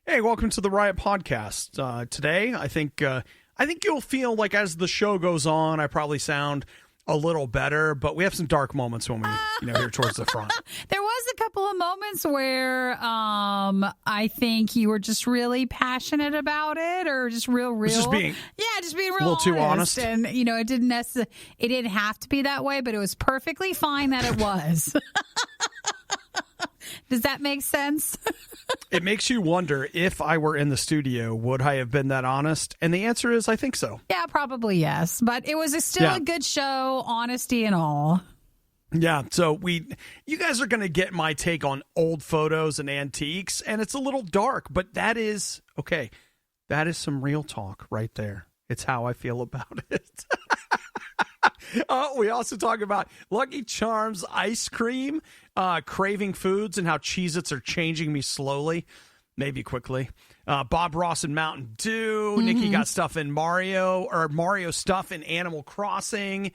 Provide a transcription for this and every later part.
Hey, welcome to the Riot Podcast. Today, I think you'll feel like as the show goes on, I probably sound a little better, but we have some dark moments when we, here towards the front. There was a couple of moments where I think you were just really passionate about it, or just real. Just being real, a little too honest. And it didn't have to be that way, but it was perfectly fine that it was. Does that make sense? It makes you wonder, if I were in the studio, would I have been that honest? And the answer is, I think so. Yeah, probably yes. But it was still a good show, honesty and all. Yeah, so you guys are going to get my take on old photos and antiques, and it's a little dark, but that is some real talk right there. It's how I feel about it. We also talk about Lucky Charms ice cream, craving foods, and how Cheez-Its are changing me slowly, maybe quickly. Bob Ross and Mountain Dew. Mm-hmm. Nikki got stuff in Mario stuff in Animal Crossing.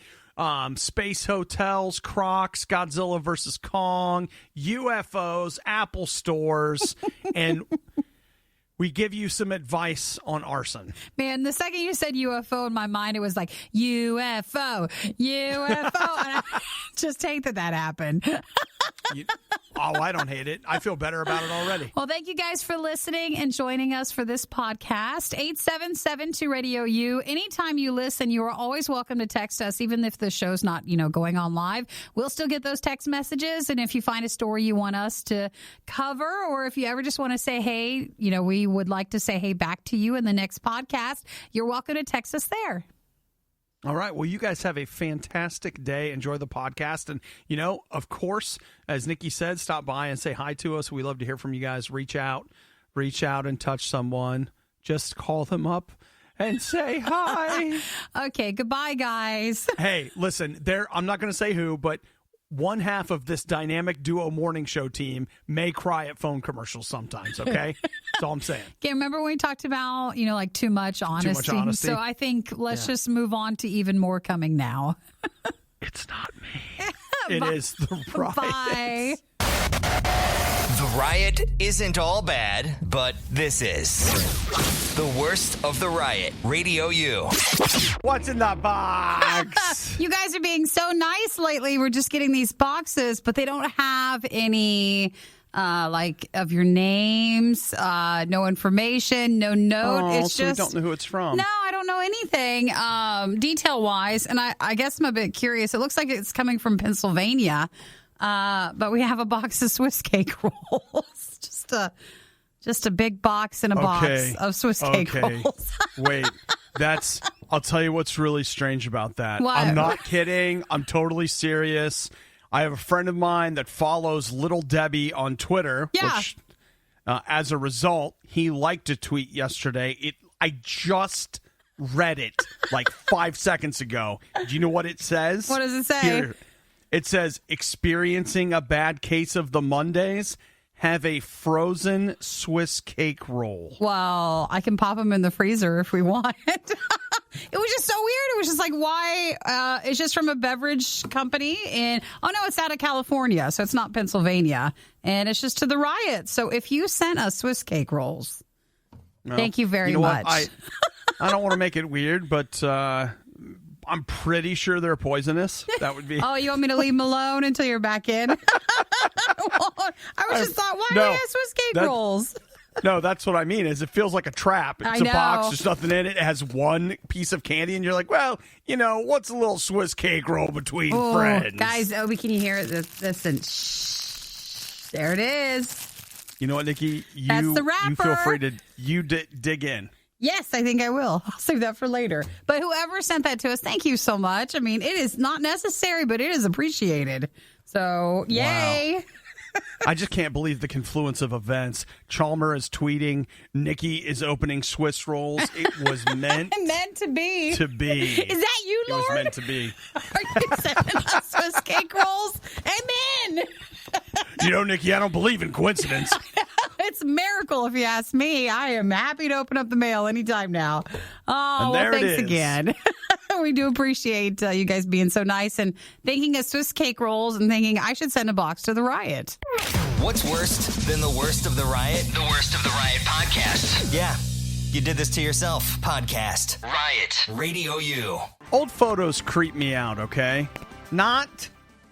Space hotels, Crocs, Godzilla versus Kong, UFOs, Apple stores, and we give you some advice on arson. Man, the second you said UFO in my mind, it was like, UFO. And I just hate that happened. I don't hate it. I feel better about it already. Well, thank you guys for listening and joining us for this podcast. 877-2-RADIO-U. Anytime you listen, you are always welcome to text us, even if the show's not, going on live. We'll still get those text messages. And if you find a story you want us to cover, or if you ever just want to say, hey, we would like to say hey back to you in the next podcast, you're welcome to text us there. All right. Well, you guys have a fantastic day. Enjoy the podcast. And, of course, as Nikki said, stop by and say hi to us. We love to hear from you guys. Reach out and touch someone. Just call them up and say hi. Okay. Goodbye, guys. Hey, listen, I'm not going to say who, but one half of this dynamic duo morning show team may cry at phone commercials sometimes, okay? That's all I'm saying. Okay, remember when we talked about, too much honesty? Too much honesty. So I think let's just move on to even more coming now. It's not me. It is the Riot. Bye. The Riot isn't all bad, but this is the worst of the Riot. RadioU. What's in the box? You guys are being so nice lately. We're just getting these boxes, but they don't have any of your names, no information, no note. It's so just we don't know who it's from. No, I don't know anything detail-wise, and I guess I'm a bit curious. It looks like it's coming from Pennsylvania. But we have a box of Swiss cake rolls. Just a big box and a box of Swiss cake rolls. Wait, I'll tell you what's really strange about that. What? I'm not kidding. I'm totally serious. I have a friend of mine that follows Little Debbie on Twitter, which as a result, he liked a tweet yesterday. I just read it like 5 seconds ago. Do you know what it says? What does it say? Here. It says, experiencing a bad case of the Mondays, have a frozen Swiss cake roll. Well, I can pop them in the freezer if we want. It was just so weird. It was just like, why? It's just from a beverage company. It's out of California, so it's not Pennsylvania. And it's just to the Riot. So if you sent us Swiss cake rolls, thank you very much. I don't want to make it weird, but I'm pretty sure they're poisonous. That would be. Oh, you want me to leave them alone until you're back in? I just thought, why do you have Swiss cake rolls? No, that's what I mean. Is it feels like a trap. It's a box. There's nothing in it. It has one piece of candy, and you're like, well, what's a little Swiss cake roll between friends? Guys, can you hear it? Listen, shh. There it is. You know what, Nikki? That's the wrapper. You feel free to dig in. Yes, I think I will. I'll save that for later. But whoever sent that to us, thank you so much. I mean, it is not necessary, but it is appreciated. So, yay. Wow. I just can't believe the confluence of events. Chalmer is tweeting. Nikki is opening Swiss rolls. It was meant to be. Is that you, Lord? It was meant to be. Are you sending us Swiss cake rolls? Amen. Nikki, I don't believe in coincidence. It's a miracle, if you ask me. I am happy to open up the mail anytime now. Oh, well, thanks again. We do appreciate you guys being so nice and thinking of Swiss cake rolls and thinking I should send a box to the Riot. What's worse than the worst of the Riot? The Worst of the Riot podcast. Yeah, you did this to yourself. Podcast. Riot. Radio U. Old photos creep me out, okay? Not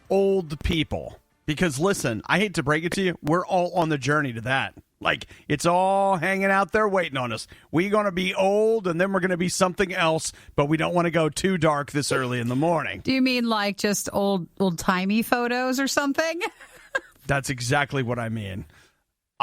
old people. Because, listen, I hate to break it to you, we're all on the journey to that. Like, it's all hanging out there waiting on us. We're going to be old, and then we're going to be something else, but we don't want to go too dark this early in the morning. Do you mean like just old-timey photos or something? That's exactly what I mean.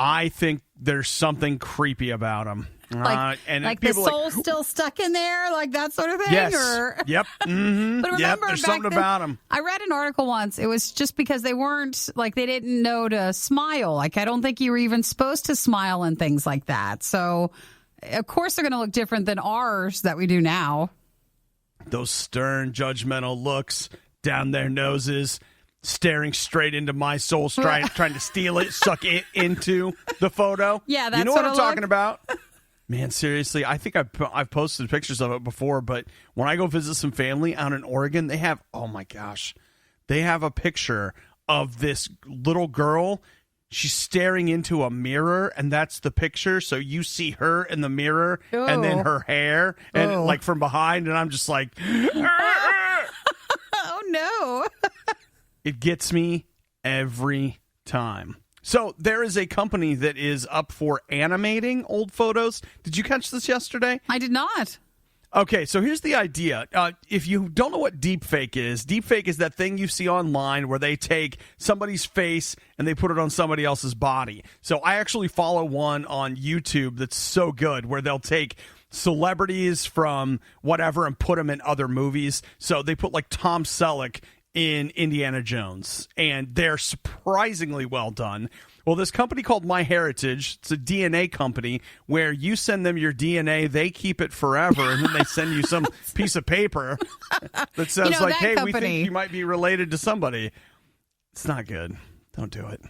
I think there's something creepy about them. And like the soul's still stuck in there, like that sort of thing? Yes. Or? Yep. Mm-hmm. But remember, there's back something then, about them. I read an article once. It was just because they weren't, like, they didn't know to smile. Like, I don't think you were even supposed to smile and things like that. So, of course, they're going to look different than ours that we do now. Those stern, judgmental looks down their noses, staring straight into my soul, trying to steal it, suck it into the photo. Yeah, that's you know what I'm look. talking about. Man, seriously, I think I've posted pictures of it before, but when I go visit some family out in Oregon, they have, oh my gosh, they have a picture of this little girl. She's staring into a mirror, and that's the picture. So you see her in the mirror, and then her hair, and like from behind, and I'm just like, oh no. It gets me every time. So there is a company that is up for animating old photos. Did you catch this yesterday? I did not. Okay, so here's the idea. If you don't know what deepfake is that thing you see online where they take somebody's face and they put it on somebody else's body. So I actually follow one on YouTube that's so good where they'll take celebrities from whatever and put them in other movies. So they put like Tom Selleck in Indiana Jones, and they're surprisingly well done. Well, this company called Myheritage, it's a DNA company where you send them your DNA, they keep it forever, and then they send you some piece of paper that says, hey, we think you might be related to somebody. It's not good. Don't do it.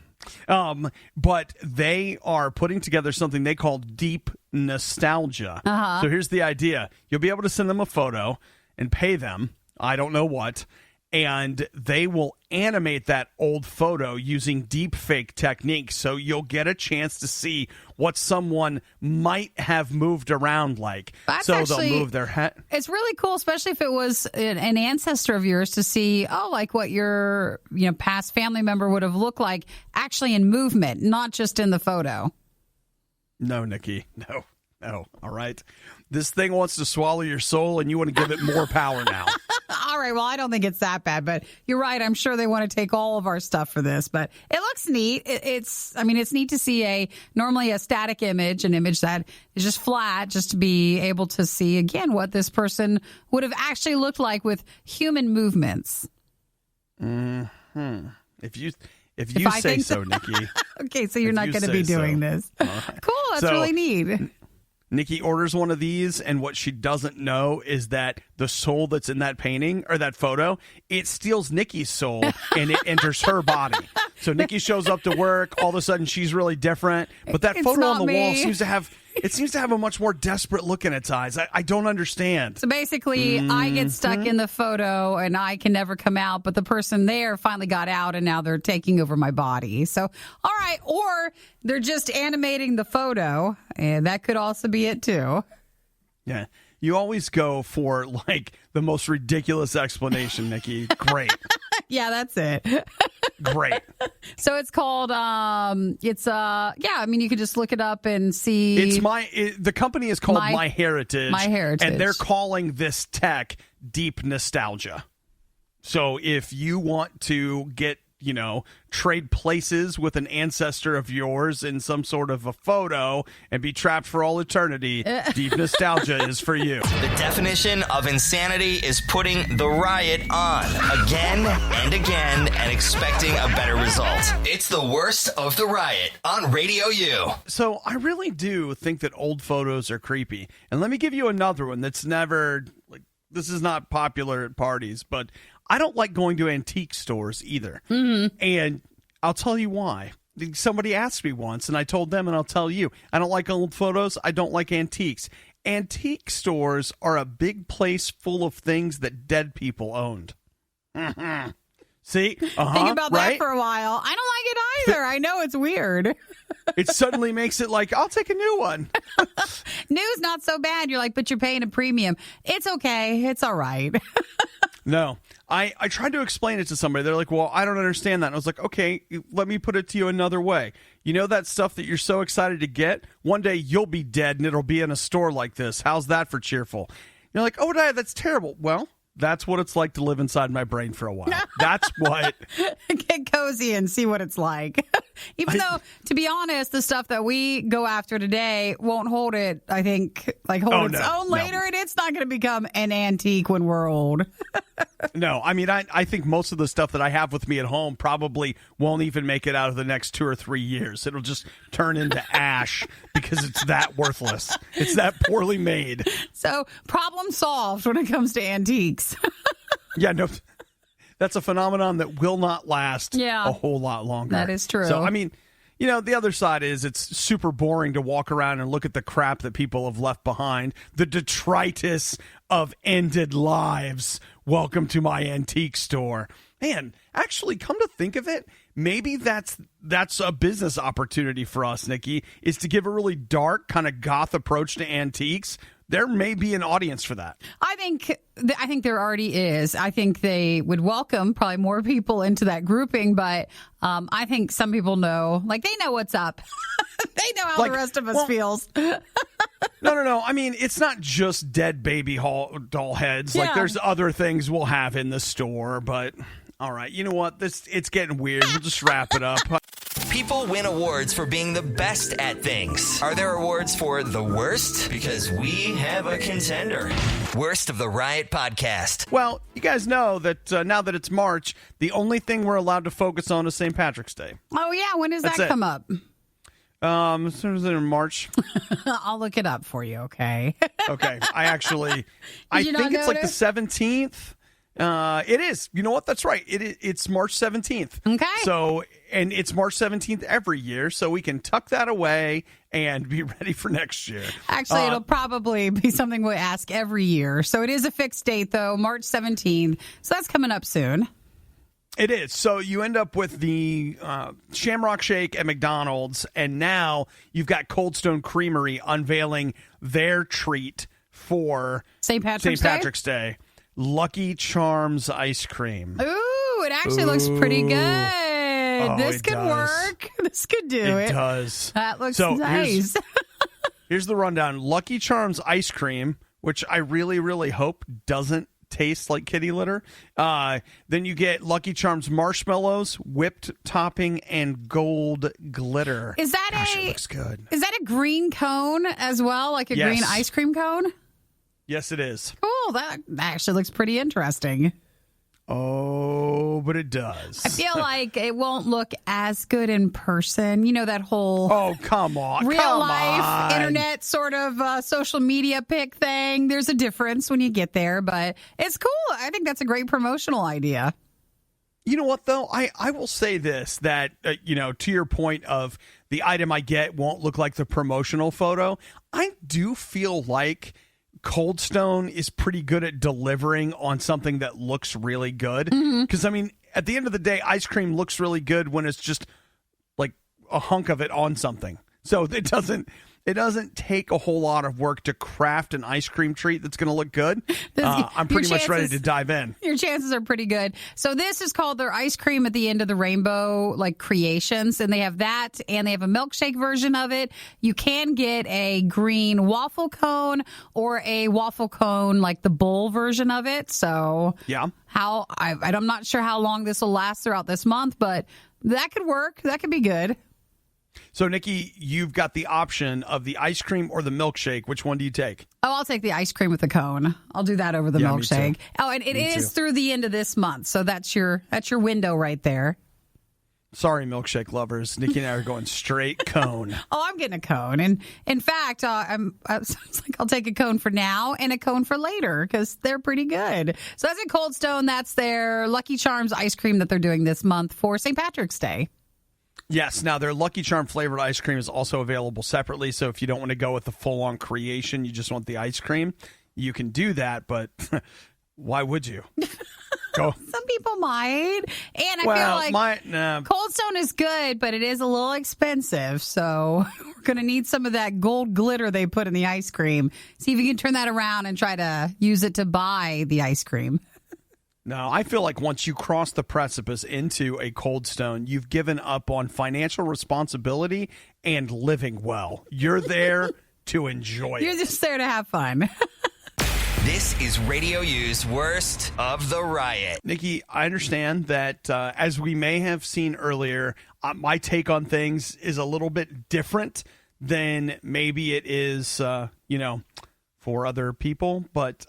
But they are putting together something they call deep nostalgia. Uh-huh. So here's the idea. You'll be able to send them a photo and pay them, I don't know what, and they will animate that old photo using deep fake techniques. So you'll get a chance to see what someone might have moved around like. They'll move their head. It's really cool, especially if it was an ancestor of yours, to see, like what your past family member would have looked like actually in movement, not just in the photo. No, Nikki. No. All right. This thing wants to swallow your soul, and you want to give it more power now. All right. Well, I don't think it's that bad, but you're right. I'm sure they want to take all of our stuff for this, but it looks neat. It's neat to see normally a static image, an image that is just flat, just to be able to see again what this person would have actually looked like with human movements. If you say so, Nikki. Okay, so you're not going to be doing this. Right. Cool. That's really neat. Nikki orders one of these, and what she doesn't know is that the soul that's in that painting or that photo, it steals Nikki's soul and it enters her body. So Nikki shows up to work. All of a sudden, she's really different. But that photo on the wall seems to have a much more desperate look in its eyes. I don't understand. So basically, I get stuck in the photo and I can never come out, but the person there finally got out and now they're taking over my body. So, all right. Or they're just animating the photo, and that could also be it too. Yeah. You always go for like the most ridiculous explanation, Nikki. Great. Yeah, that's it. Great. So it's called, you could just look it up and see. The company is called Myheritage. Myheritage. And they're calling this tech deep nostalgia. So if you want to get, trade places with an ancestor of yours in some sort of a photo and be trapped for all eternity, deep nostalgia is for you. The definition of insanity is putting the riot on again and again and expecting a better result. It's the worst of the riot on Radio U. So I really do think that old photos are creepy. And let me give you another one that's never, this is not popular at parties, but I don't like going to antique stores either. Mm-hmm. And I'll tell you why. Somebody asked me once, and I told them, and I'll tell you, I don't like old photos. I don't like antiques. Antique stores are a big place full of things that dead people owned. Mm-hmm. See? Think about that for a while. I don't like it either. I know it's weird. It suddenly makes it like, I'll take a new one. New's not so bad. You're like, but you're paying a premium. It's okay. It's all right. No. I tried to explain it to somebody. They're like, well, I don't understand that. And I was like, okay, let me put it to you another way. You know that stuff that you're so excited to get? One day you'll be dead and it'll be in a store like this. How's that for cheerful? You're like, oh, Obadiah, that's terrible. Well, that's what it's like to live inside my brain for a while. That's what. Get cozy and see what it's like. Even though, to be honest, the stuff that we go after today won't hold it, I think, like hold its own later, and it's not going to become an antique when we're old. No, I mean, I think most of the stuff that I have with me at home probably won't even make it out of the next 2 or 3 years. It'll just turn into ash because it's that worthless. It's that poorly made. So, problem solved when it comes to antiques. Yeah, no, that's a phenomenon that will not last a whole lot longer. That is true. So, I mean, you know, the other side is it's super boring to walk around and look at the crap that people have left behind. The detritus of ended lives. Welcome to my antique store. Man, actually, come to think of it, maybe that's a business opportunity for us, Nikki, is to give a really dark, kind of goth approach to antiques. There may be an audience for that. I think there already is. I think they would welcome probably more people into that grouping, but I think some people know, like they know what's up. They know how the rest of us feels. No. I mean, it's not just dead baby doll heads. Yeah. Like there's other things we'll have in the store, but all right. You know what? It's getting weird. We'll just wrap it up. People win awards for being the best at things. Are there awards for the worst? Because we have a contender. Worst of the Riot Podcast. Well, you guys know that now that it's March, the only thing we're allowed to focus on is St. Patrick's Day. Oh, yeah. When does that come up? As soon as in March. I'll look it up for you, okay? Okay. I think it's like the 17th. It is. You know what? That's right. It's March 17th. Okay. So, and it's March 17th every year, so we can tuck that away and be ready for next year. Actually, it'll probably be something we ask every year. So it is a fixed date, though, March 17th. So that's coming up soon. It is. So you end up with the Shamrock Shake at McDonald's, and now you've got Cold Stone Creamery unveiling their treat for St. Patrick's Day. Lucky Charms ice cream. Ooh, it actually looks pretty good. This could work. This could do it. It does. That looks nice. Here's the rundown. Lucky Charms ice cream, which I really, really hope doesn't taste like kitty litter. Then you get Lucky Charms marshmallows, whipped topping, and gold glitter. Is that it looks good. Is that a green cone as well? Like a green ice cream cone? Yes, it is. Cool. That actually looks pretty interesting. Oh, but it does. I feel like it won't look as good in person. You know, that whole come on, real life internet sort of social media pic thing. There's a difference when you get there, but it's cool. I think that's a great promotional idea. You know what, though? I will say this, that, to your point of the item I get won't look like the promotional photo, I do feel like Cold Stone is pretty good at delivering on something that looks really good. Because, I mean, at the end of the day, ice cream looks really good when it's just like a hunk of it on something. So it doesn't take a whole lot of work to craft an ice cream treat that's going to look good. I'm pretty much ready to dive in. Your chances are pretty good. So this is called their ice cream at the end of the rainbow, like creations. And they have that, and they have a milkshake version of it. You can get a green waffle cone or a waffle cone, like the bowl version of it. So yeah, I'm not sure how long this will last throughout this month, but that could work. That could be good. So, Nikki, you've got the option of the ice cream or the milkshake. Which one do you take? Oh, I'll take the ice cream with the cone. I'll do that over the milkshake. Oh, and it is through the end of this month. So that's your window right there. Sorry, milkshake lovers. Nikki and I are going straight cone. Oh, I'm getting a cone. And in fact, it's like I'll take a cone for now and a cone for later because they're pretty good. So that's at Cold Stone. That's their Lucky Charms ice cream that they're doing this month for St. Patrick's Day. Yes. Now, their Lucky Charm flavored ice cream is also available separately. So if you don't want to go with the full-on creation, you just want the ice cream, you can do that. But why would you? Some people might. And I feel like Cold Stone is good, but it is a little expensive. So we're going to need some of that gold glitter they put in the ice cream. See if you can turn that around and try to use it to buy the ice cream. No, I feel like once you cross the precipice into a Cold Stone, you've given up on financial responsibility and living well. You're there to enjoy it. You're just there to have fun. This is RadioU's Worst of the Riot. Nikki, I understand that as we may have seen earlier, my take on things is a little bit different than maybe it is, for other people. But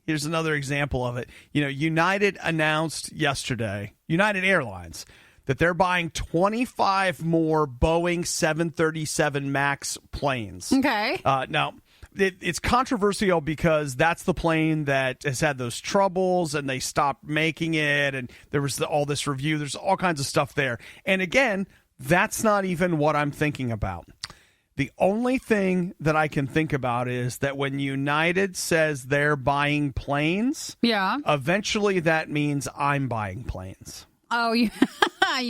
here's another example of it. United announced yesterday, United Airlines, that they're buying 25 more Boeing 737 MAX planes. Okay. Now, it's controversial because that's the plane that has had those troubles and they stopped making it. And there was all this review. There's all kinds of stuff there. And again, that's not even what I'm thinking about. The only thing that I can think about is that when United says they're buying planes, eventually that means I'm buying planes. Oh, you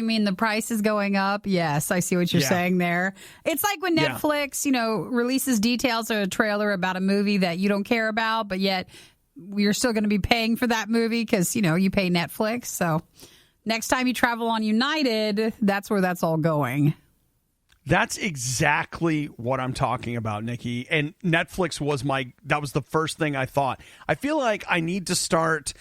mean the price is going up? Yes, I see what you're saying there. It's like when Netflix, releases details of a trailer about a movie that you don't care about, but yet you're still going to be paying for that movie because, you pay Netflix. So next time you travel on United, that's where that's all going. That's exactly what I'm talking about, Nikki. And Netflix that was the first thing I thought. I feel like I need to start.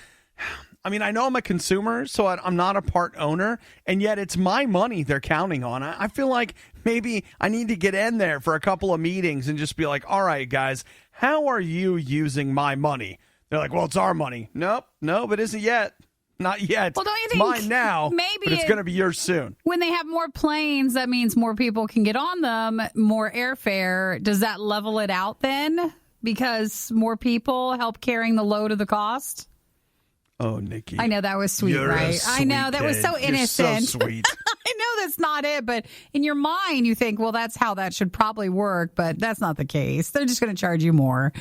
I know I'm a consumer, so I'm not a part owner, and yet it's my money they're counting on. I feel like maybe I need to get in there for a couple of meetings and just be like, all right, guys, how are you using my money? They're like, well, it's our money. Nope, it isn't yet. Not yet. Well, don't you it's think mine now, maybe but it's going to be yours soon. When they have more planes, that means more people can get on them, more airfare. Does that level it out then? Because more people help carrying the load of the cost? Oh, Nikki. I know that was sweet, right? I know that was so innocent. You're so sweet. I know that's not it, but in your mind you think, well, that's how that should probably work, but that's not the case. They're just going to charge you more.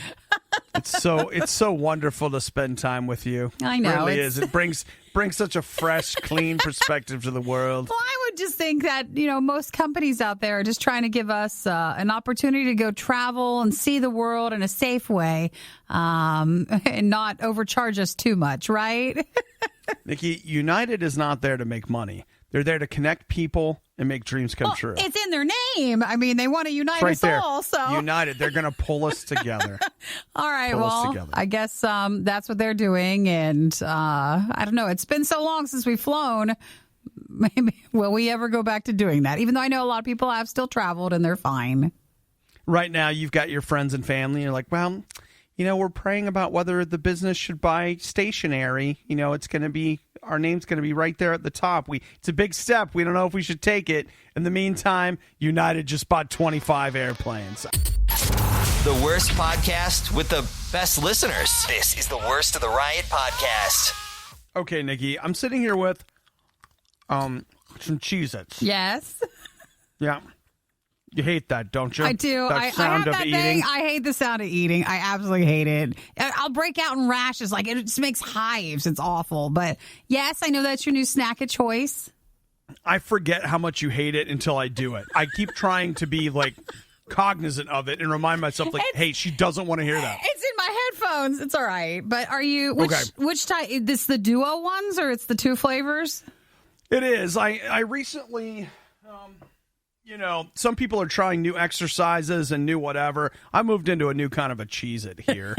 It's so wonderful to spend time with you. I know. It really is. It brings such a fresh, clean perspective to the world. Well, I would just think that, most companies out there are just trying to give us an opportunity to go travel and see the world in a safe way and not overcharge us too much, right? Nikki, United is not there to make money. They're there to connect people and make dreams come true. It's in their name. They want to unite us all. So United, they're going to pull us together. All right. I guess that's what they're doing. And I don't know. It's been so long since we've flown. Maybe will we ever go back to doing that? Even though I know a lot of people have still traveled and they're fine. Right now, you've got your friends and family. You're like, well, we're praying about whether the business should buy stationery. It's going to be, our name's going to be right there at the top. It's a big step. We don't know if we should take it. In the meantime, United just bought 25 airplanes. The worst podcast with the best listeners. This is the Worst of the Riot podcast. Okay, Nikki, I'm sitting here with some Cheez-Its. Yes. Yeah. You hate that, don't you? I do. That sound of eating. I hate the sound of eating. I absolutely hate it. I'll break out in rashes. It just makes hives. It's awful. But yes, I know that's your new snack of choice. I forget how much you hate it until I do it. I keep trying to be cognizant of it and remind myself hey, she doesn't want to hear that. It's in my headphones. It's all right. But are you which type? Is this the duo ones or it's the two flavors? It is. I recently some people are trying new exercises and new whatever. I moved into a new kind of a Cheez-It here.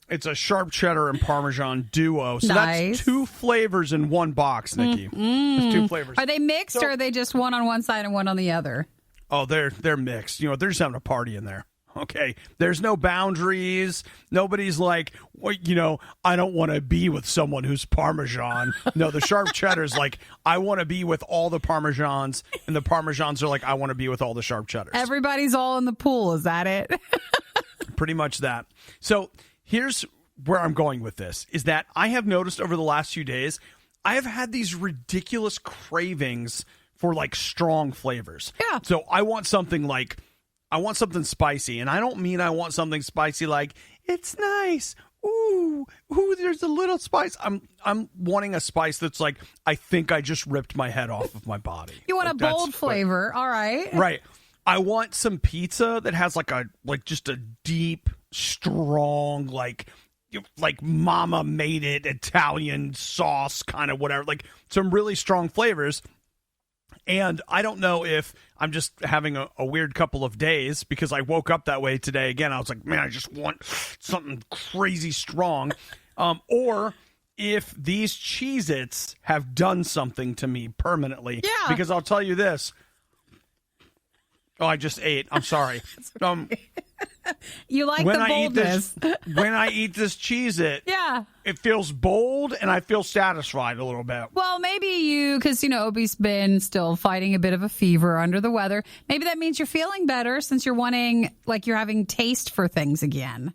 It's a sharp cheddar and Parmesan duo. So that's two flavors in one box, Nikki. It's two flavors. Are they mixed or are they just one on one side and one on the other? Oh, they're mixed. They're just having a party in there. Okay. There's no boundaries. Nobody's like, well, I don't want to be with someone who's Parmesan. No, the sharp cheddar's like, I want to be with all the Parmesans, and the Parmesans are like, I want to be with all the sharp cheddars. Everybody's all in the pool. Is that it? Pretty much that. So here's where I'm going with this, is that I have noticed over the last few days, I have had these ridiculous cravings for strong flavors. Yeah. So I want something spicy, and I don't mean I want something spicy like, it's nice, ooh, there's a little spice. I'm wanting a spice that's like, I think I just ripped my head off of my body. You want like, a bold flavor. All right. Right. I want some pizza that has like just a deep, strong, like mama made it Italian sauce kind of whatever, like some really strong flavors. And I don't know if I'm just having a weird couple of days because I woke up that way today again. I was like, man, I just want something crazy strong. Or if these Cheez-Its have done something to me permanently. Yeah. Because I'll tell you this. Oh, I just ate. I'm sorry. You like the boldness. When I eat this Cheez-It, yeah, it feels bold and I feel satisfied a little bit. Well, maybe because, Obi's been still fighting a bit of a fever, under the weather. Maybe that means you're feeling better since you're wanting, like you're having taste for things again.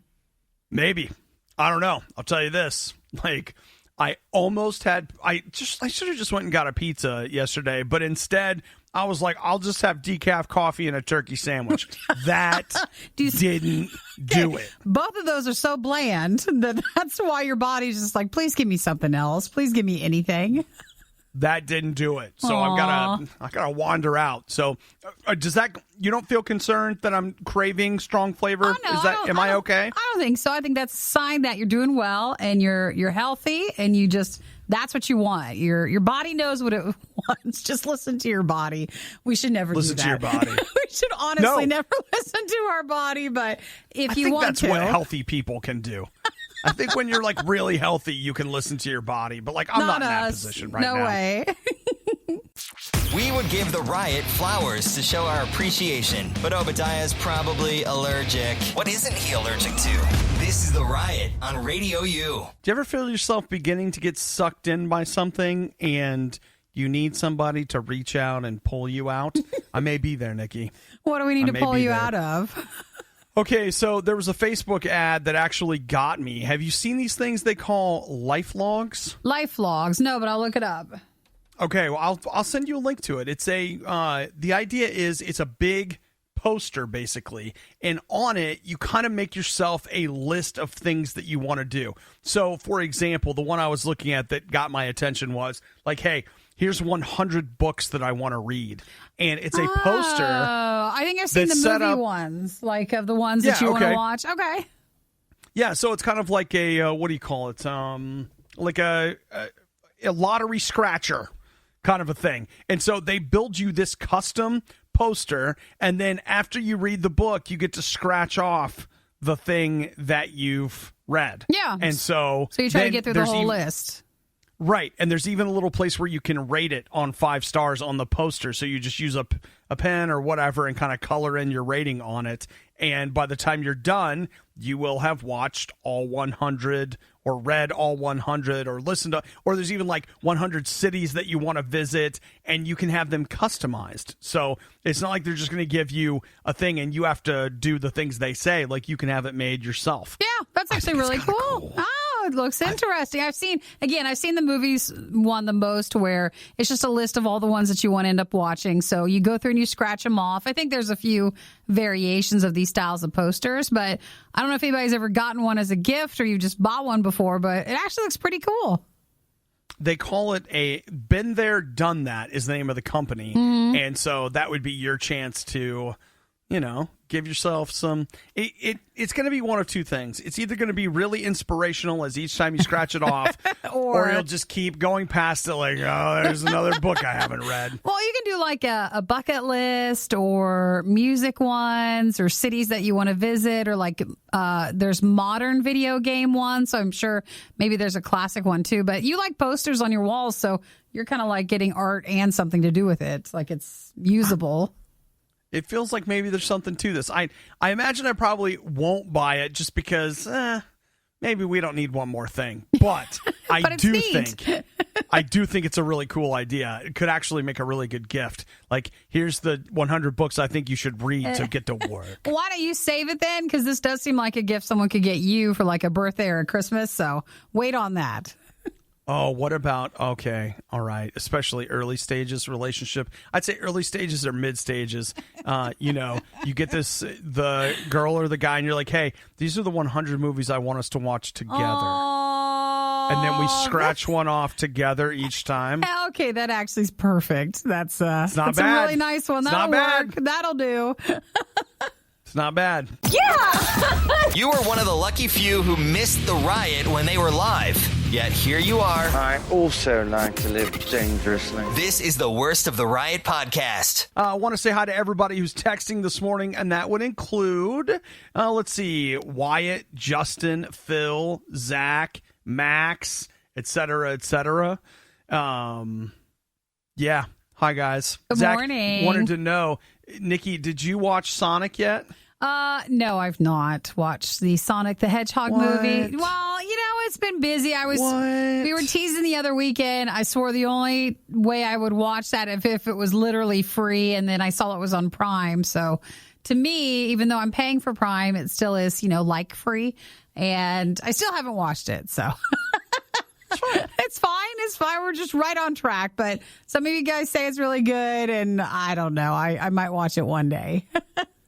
Maybe. I don't know. I'll tell you this. Like, I almost had, I should have just went and got a pizza yesterday, but instead I was like, I'll just have decaf coffee and a turkey sandwich. That didn't do it. Both of those are so bland that's why your body's just like, please give me something else. Please give me anything. That didn't do it. So Aww. I gotta wander out. So does that, you don't feel concerned that I'm craving strong flavor? Oh, no, Am I okay? I don't think so. I think that's a sign that you're doing well and you're healthy and you just, that's what you want. Your body knows what it wants. Just listen to your body. We should never listen do to that. your body. We should honestly never listen to our body, but if you want to. I think that's what healthy people can do. I think when you're like really healthy, you can listen to your body, but like I'm not in that position right now. No way. We would give the Riot flowers to show our appreciation, but Obadiah's probably allergic. What isn't he allergic to? This is the Riot on Radio U. Do you ever feel yourself beginning to get sucked in by something and you need somebody to reach out and pull you out? I may be there, Nikki. What do we need to pull you out of? Okay, so there was a Facebook ad that actually got me. Have you seen these things they call life logs? Life logs? No, but I'll look it up. Okay, well, I'll send you a link to it. It's the idea is it's a big poster, basically, and on it, you kind of make yourself a list of things that you want to do. So, for example, the one I was looking at that got my attention was like, hey, here's 100 books that I want to read. And it's a poster. Oh, I think I've seen the movie ones, like of the ones that you want to watch. Okay. Yeah, so it's kind of like a, what do you call it? Like a lottery scratcher kind of a thing. And so they build you this custom poster, and then after you read the book, you get to scratch off the thing that you've read. Yeah. And so you try to get through the whole list. Right, and there's even a little place where you can rate it on 5 stars on the poster. So you just use a pen or whatever and kind of color in your rating on it. And by the time you're done, you will have watched all 100 or read all 100 or listened to, or there's even like 100 cities that you want to visit, and you can have them customized. So it's not like they're just going to give you a thing and you have to do the things they say. Like you can have it made yourself. Yeah, that's actually really cool. Oh, it looks interesting. I've seen the movies one the most where it's just a list of all the ones that you want to end up watching. So you go through and you scratch them off. I think there's a few variations of these styles of posters, but I don't know if anybody's ever gotten one as a gift or you just bought one before, but it actually looks pretty cool. They call it a Been There, Done That is the name of the company. Mm-hmm. And so that would be your chance to, give yourself some. It's going to be one of two things. It's either going to be really inspirational as each time you scratch it off, or you'll just keep going past it like, oh, there's another book I haven't read. Well, you can do like a bucket list or music ones or cities that you want to visit, or like there's modern video game ones. So I'm sure maybe there's a classic one too. But you like posters on your walls, so you're kind of like getting art and something to do with it. Like it's usable. It feels like maybe there's something to this. I imagine I probably won't buy it just because maybe we don't need one more thing. But I do think it's a really cool idea. It could actually make a really good gift. Like, here's the 100 books I think you should read to get to work. Why don't you save it then? Because this does seem like a gift someone could get you for like a birthday or a Christmas. So wait on that. Oh, what about, okay, all right, especially early stages relationship. I'd say early stages or mid stages. You get the girl or the guy, and you're like, hey, these are the 100 movies I want us to watch together. Oh, and then we scratch one off together each time. Okay, that actually is perfect. That's it's not that's bad. a really nice one. That'll work. That'll do. It's not bad. Yeah! You were one of the lucky few who missed the riot when they were live. Yet here you are. I also like to live dangerously. This is the Worst of the Riot podcast. I want to say hi to everybody who's texting this morning, and that would include, let's see, Wyatt, Justin, Phil, Zach, Max, etc., etc. Yeah. Hi, guys. Good Zach morning. Wanted to know, Nikki, did you watch Sonic yet? No, I've not watched the Sonic the Hedgehog movie. Well, it's been busy. We were teasing the other weekend. I swore the only way I would watch that if it was literally free, and then I saw it was on Prime. So to me, even though I'm paying for Prime, it still is, like free, and I still haven't watched it. So it's fine. It's fine. We're just right on track. But some of you guys say it's really good, and I don't know. I might watch it one day.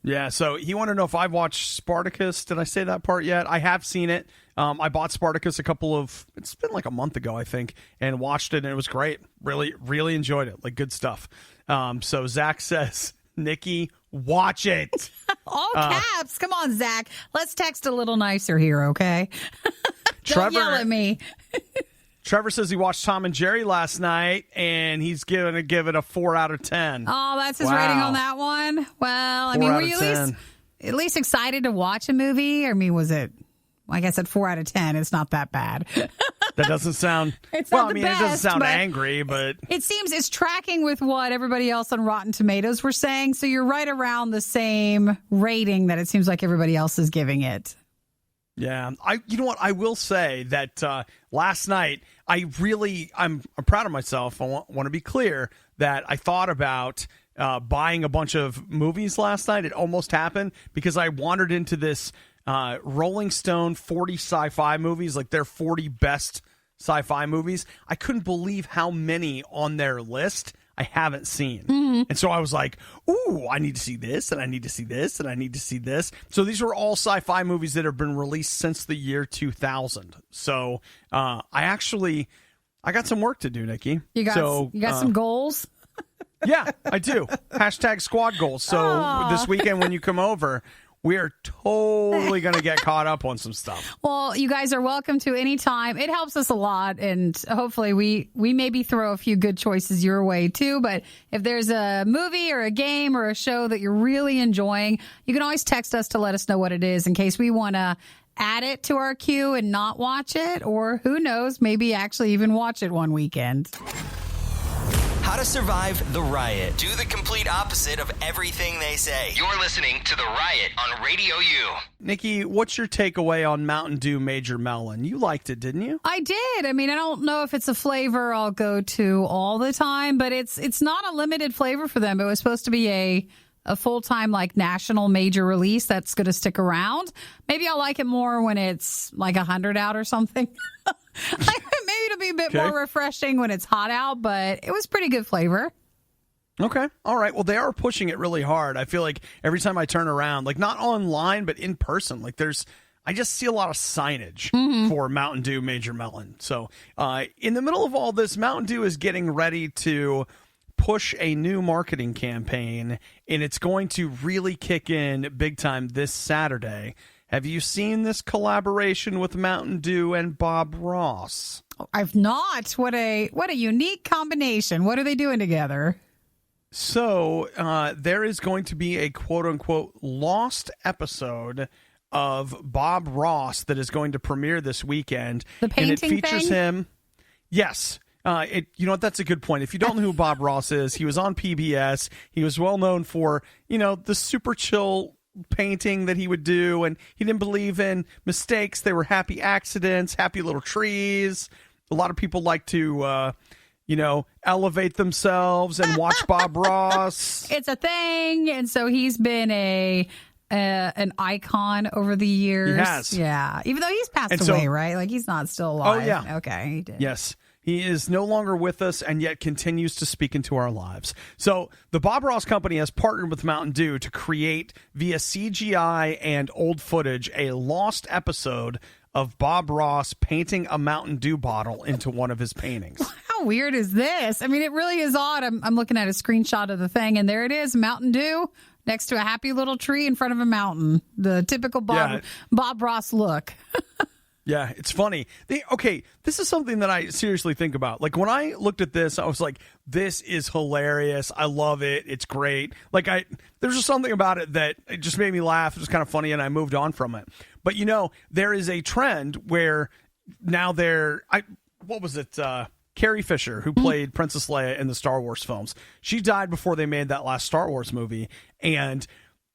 Yeah, so he wanted to know if I've watched Spartacus. Did I say that part yet? I have seen it. I bought Spartacus it's been like a month ago, I think, and watched it, and it was great. Really, really enjoyed it. Like, good stuff. So Zach says, Nikki, watch it. All caps. Come on, Zach. Let's text a little nicer here, okay? Don't yell at me. Trevor says he watched Tom and Jerry last night, and he's going to give it a 4 out of 10. Oh, that's his rating on that one? Well, I mean, were you at least excited to watch a movie? I mean, was it, like I said, 4 out of 10. It's not that bad. That doesn't sound, it doesn't sound angry, but. It seems it's tracking with what everybody else on Rotten Tomatoes were saying, so you're right around the same rating that it seems like everybody else is giving it. Yeah, you know what? I will say that last night, I'm proud of myself. I want to be clear that I thought about buying a bunch of movies last night. It almost happened because I wandered into this Rolling Stone 40 sci-fi movies, like their 40 best sci-fi movies. I couldn't believe how many on their list I haven't seen. Mm-hmm. And so I was like, ooh, I need to see this, and I need to see this, and I need to see this. So these were all sci-fi movies that have been released since the year 2000. So I got some work to do, Nikki. You got some goals? Yeah, I do. # squad goals. So this weekend when you come over, we are totally going to get caught up on some stuff. Well, you guys are welcome to any time. It helps us a lot, and hopefully we maybe throw a few good choices your way too. But if there's a movie or a game or a show that you're really enjoying, you can always text us to let us know what it is in case we want to add it to our queue and not watch it, or who knows, maybe actually even watch it one weekend. How to survive the riot. Do the complete opposite of everything they say. You're listening to The Riot on Radio U. Nikki, what's your takeaway on Mountain Dew Major Melon? You liked it, didn't you? I did. I mean, I don't know if it's a flavor I'll go to all the time, but it's not a limited flavor for them. It was supposed to be a full-time, like, national major release that's going to stick around. Maybe I'll like it more when it's like 100 out or something. Maybe it'll be a bit more refreshing when it's hot out, but it was pretty good flavor. Okay. All right. Well, they are pushing it really hard. I feel like every time I turn around, like not online, but in person, like I just see a lot of signage for Mountain Dew Major Melon. So in the middle of all this, Mountain Dew is getting ready to push a new marketing campaign, and it's going to really kick in big time this Saturday. Have you seen this collaboration with Mountain Dew and Bob Ross? I've not. What a unique combination. What are they doing together? So there is going to be a quote-unquote lost episode of Bob Ross that is going to premiere this weekend. The painting and it features thing? him. Yes. You know what? That's a good point. If you don't know who Bob Ross is, he was on PBS. He was well known for, the super chill painting that he would do, and he didn't believe in mistakes. They were happy accidents, happy little trees. A lot of people like to elevate themselves and watch Bob Ross. It's a thing, and so he's been an icon over the years. He has. Yeah, even though he's passed away, right? Like, he's not still alive. Oh, yeah. Okay, he did. Yes. He is no longer with us and yet continues to speak into our lives. So the Bob Ross Company has partnered with Mountain Dew to create via CGI and old footage a lost episode of Bob Ross painting a Mountain Dew bottle into one of his paintings. How weird is this? I mean, it really is odd. I'm looking at a screenshot of the thing, and there it is, Mountain Dew next to a happy little tree in front of a mountain. The typical Bob Ross look. Yeah, it's funny. This is something that I seriously think about. Like, when I looked at this, I was like, this is hilarious. I love it. It's great. Like, there's just something about it that it just made me laugh. It was kind of funny, and I moved on from it. But, there is a trend where now what was it? Carrie Fisher, who played Princess Leia in the Star Wars films. She died before they made that last Star Wars movie, and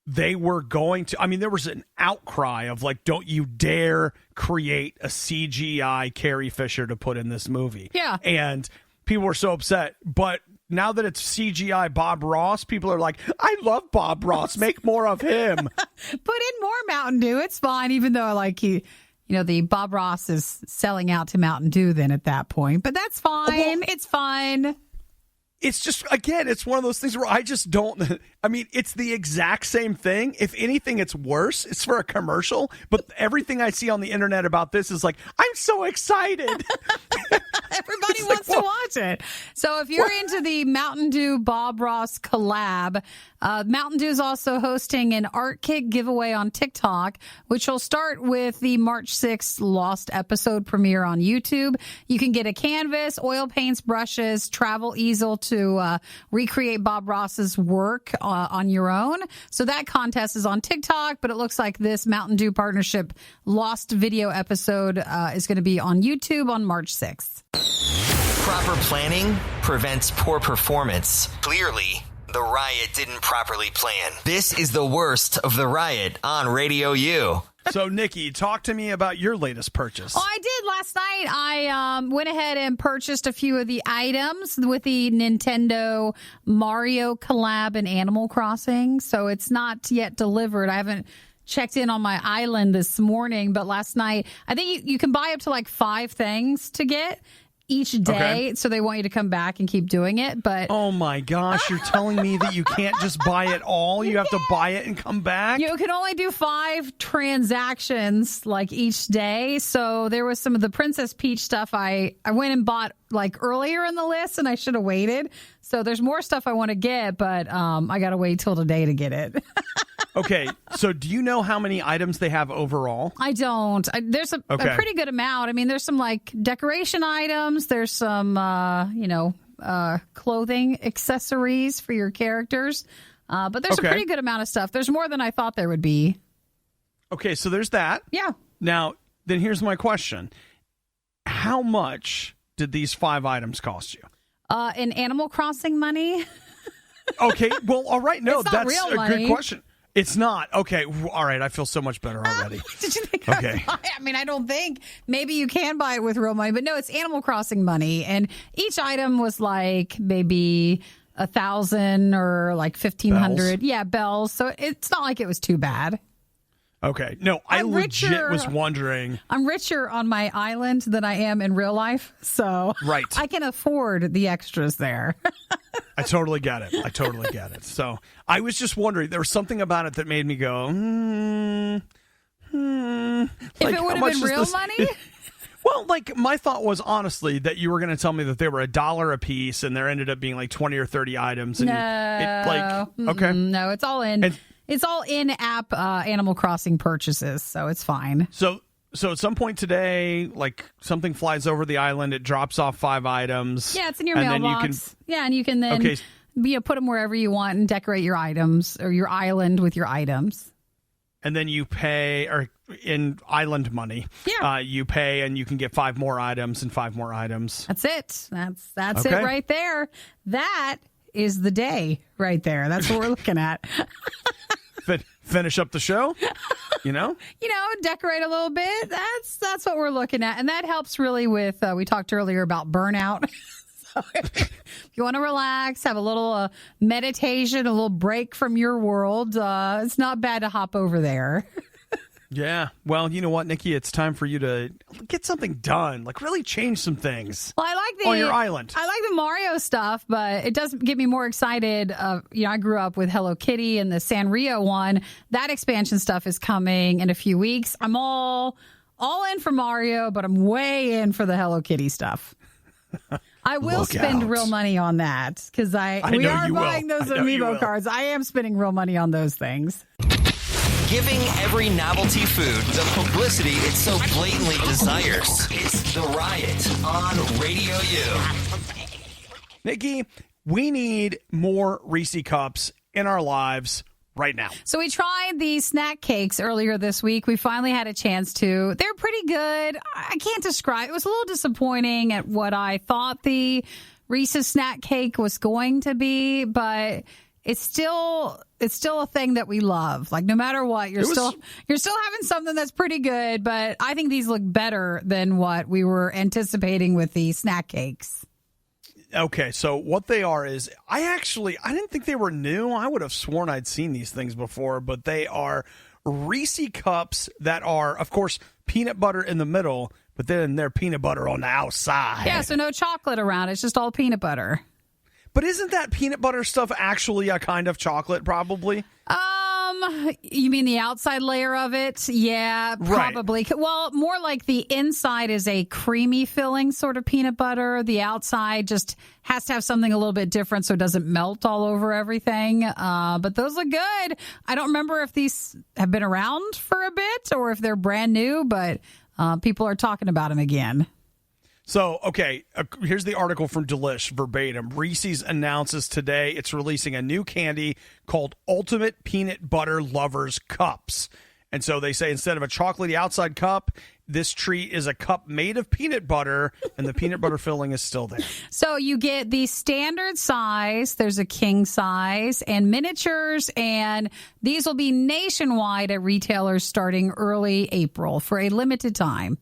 they were going to, there was an outcry of like, don't you dare create a CGI Carrie Fisher to put in this movie. Yeah. And people were so upset. But now that it's CGI Bob Ross, people are like, I love Bob Ross. Make more of him. Put in more Mountain Dew. It's fine, even though the Bob Ross is selling out to Mountain Dew then at that point. But that's fine. Well, it's fine. It's just, again, it's one of those things where I just don't, it's the exact same thing. If anything, it's worse. It's for a commercial. But everything I see on the internet about this is like, I'm so excited. Everybody wants to watch it. So if you're into the Mountain Dew Bob Ross collab, Mountain Dew is also hosting an art kit giveaway on TikTok, which will start with the March 6th Lost episode premiere on YouTube. You can get a canvas, oil paints, brushes, travel easel to recreate Bob Ross's work on your own. So that contest is on TikTok, but it looks like this Mountain Dew partnership Lost video episode is going to be on YouTube on March 6th. Proper planning prevents poor performance. Clearly, the Riot didn't properly plan. This is the worst of the Riot on Radio U. So, Nikki, talk to me about your latest purchase. Oh, I did last night. I went ahead and purchased a few of the items with the Nintendo Mario collab and Animal Crossing. So it's not yet delivered. I haven't checked in on my island this morning, but last night, I think you can buy up to like 5 things to get each day. Okay. So they want you to come back and keep doing it. But oh my gosh, you're telling me that you can't just buy it all? You have to buy it and come back? You can only do 5 transactions like each day. So there was some of the Princess Peach stuff I went and bought like earlier in the list, and I should have waited. So there's more stuff I want to get, but I got to wait till today to get it. Okay, so do you know how many items they have overall? I don't. There's a pretty good amount. There's some like decoration items. There's some, clothing accessories for your characters. But there's a pretty good amount of stuff. There's more than I thought there would be. Okay, so there's that. Yeah. Now, then here's my question. How much did these 5 items cost you? In Animal Crossing money? Okay, well, all right. No, it's not that's real a money. good question. It's not. Okay. All right. I feel so much better already. Did you think okay. I don't think. Maybe you can buy it with real money, but no, it's Animal Crossing money. And each item was like maybe 1,000 or like 1,500. Yeah, bells. So it's not like it was too bad. Okay. No, I legit was wondering. I'm richer on my island than I am in real life. So right. I can afford the extras there. I totally get it. So I was just wondering, there was something about it that made me go, If it would have been real money? Well, like, my thought was, honestly, that you were going to tell me that they were $1 a piece, and there ended up being like 20 or 30 items. And No, it's all in. It's all in-app Animal Crossing purchases, so it's fine. So at some point today, like, something flies over the island, it drops off 5 items. Yeah, it's in your mailbox. And you can then put them wherever you want and decorate your items or your island with your items. And then you pay, or in island money, you pay and you can get 5 more items and 5 more items. That's it. That's it right there. That is the day right there. That's what we're looking at. Finish up the show, decorate a little bit. That's what we're looking at. And that helps really with, we talked earlier about burnout. So if you want to relax, have a little meditation, a little break from your world, it's not bad to hop over there. Yeah. Well, you know what, Nikki? It's time for you to get something done, like really change some things. Well, I like on your island. I like the Mario stuff, but it doesn't get me more excited. I grew up with Hello Kitty and the Sanrio one. That expansion stuff is coming in a few weeks. I'm all in for Mario, but I'm way in for the Hello Kitty stuff. I will spend real money on that because we are buying those amiibo cards. I am spending real money on those things. Giving every novelty food the publicity it so blatantly desires. It's The Riot on Radio U. Nikki, we need more Reese cups in our lives right now. So we tried the snack cakes earlier this week. We finally had a chance to. They're pretty good. I can't describe. It was a little disappointing at what I thought the Reese's snack cake was going to be, but it's still a thing that we love. Like no matter what, you're still having something that's pretty good, but I think these look better than what we were anticipating with the snack cakes. Okay, so what they are is, I didn't think they were new. I would have sworn I'd seen these things before, but they are Reese cups that are, of course, peanut butter in the middle, but then they're peanut butter on the outside. Yeah, so no chocolate around. It's just all peanut butter. But isn't that peanut butter stuff actually a kind of chocolate, probably? You mean the outside layer of it? Yeah, probably. Right. Well, more like the inside is a creamy filling sort of peanut butter. The outside just has to have something a little bit different so it doesn't melt all over everything. But those look good. I don't remember if these have been around for a bit or if they're brand new, but people are talking about them again. So, okay, here's the article from Delish, verbatim. Reese's announces today it's releasing a new candy called Ultimate Peanut Butter Lovers Cups. And so they say instead of a chocolatey outside cup, this treat is a cup made of peanut butter, and the peanut butter filling is still there. So you get the standard size, there's a king size, and miniatures, and these will be nationwide at retailers starting early April for a limited time.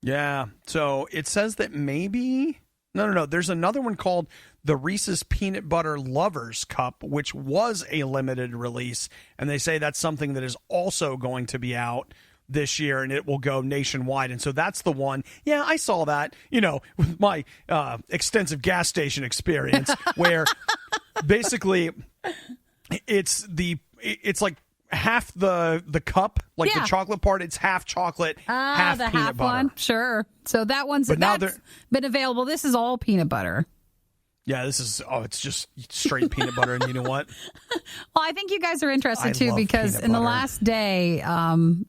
Yeah, so it says that maybe... No. There's another one called the Reese's Peanut Butter Lovers Cup, which was a limited release, and they say that's something that is also going to be out this year, and it will go nationwide. And so that's the one. Yeah, I saw that, with my extensive gas station experience, where basically it's like half the cup, like the chocolate part, it's half chocolate, half the peanut half butter. One, sure. So that's been available. This is all peanut butter. Yeah, it's just straight peanut butter, and you know what? Well, I think you guys are interested too, because in the last day,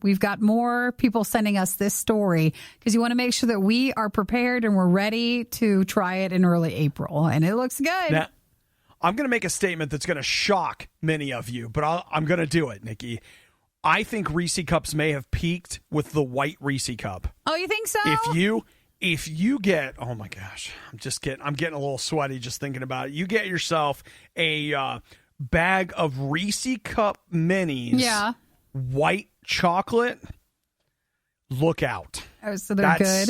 we've got more people sending us this story because you want to make sure that we are prepared and we're ready to try it in early April, and it looks good. Now, I'm going to make a statement that's going to shock many of you, but I'm going to do it, Nikki. I think Reese cups may have peaked with the white Reese cup. Oh, you think so? If you get, oh my gosh, I'm getting a little sweaty just thinking about it. You get yourself a bag of Reese cup minis, white chocolate. Look out! Oh, so they're good.